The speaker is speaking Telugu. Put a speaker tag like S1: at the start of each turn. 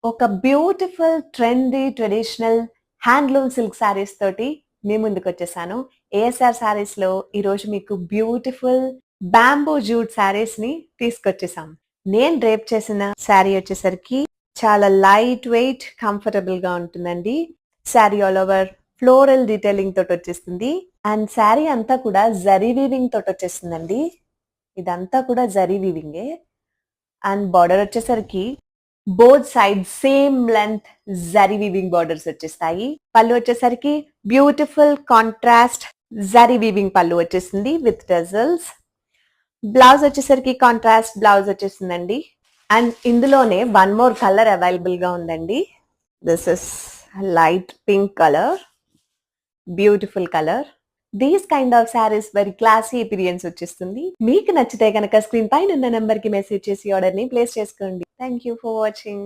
S1: ఒక beautiful trendy traditional handloom silk saris తోటి మీ ముందుకు వచ్చేసాను. ఏఎస్ఆర్ శారీస్ లో ఈరోజు మీకు బ్యూటిఫుల్ బ్యాంబూ జూట్ శారీస్ ని తీసుకొచ్చేసాం. నేను డ్రేప్ చేసిన శారీ వచ్చేసరికి చాలా లైట్ వెయిట్ కంఫర్టబుల్ గా ఉంటుందండి. Sari all over floral detailing తోటి వచ్చేస్తుంది అండ్ శారీ అంతా కూడా జరీ వీవింగ్ తోటి వచ్చేస్తుందండి. ఇదంతా కూడా జరీ వీవింగే అండ్ బార్డర్ వచ్చేసరికి both side same length zari weaving borders వచ్చేస్తాయి. పళ్ళు వచ్చేసరికి బ్యూటిఫుల్ కాంట్రాస్ట్ జరీ వీవింగ్ పళ్ళు వచ్చేసింది విత్ టజల్స్. బ్లౌజ్ వచ్చేసరికి కాంట్రాస్ట్ బ్లౌజ్ వచ్చేసిందండి. అండ్ ఇందులోనే వన్ మోర్ కలర్ అవైలబుల్ గా ఉందండి. This is light pink colour, beautiful colour. These kind of saris very classy appearance వచ్చేస్తుంది. మీకు నచ్చితే కనుక స్క్రీన్ పైన ఉన్న నెంబర్ కి మెసేజ్ చేసి ఆర్డర్ ని ప్లేస్ చేసుకోండి. Thank you for watching.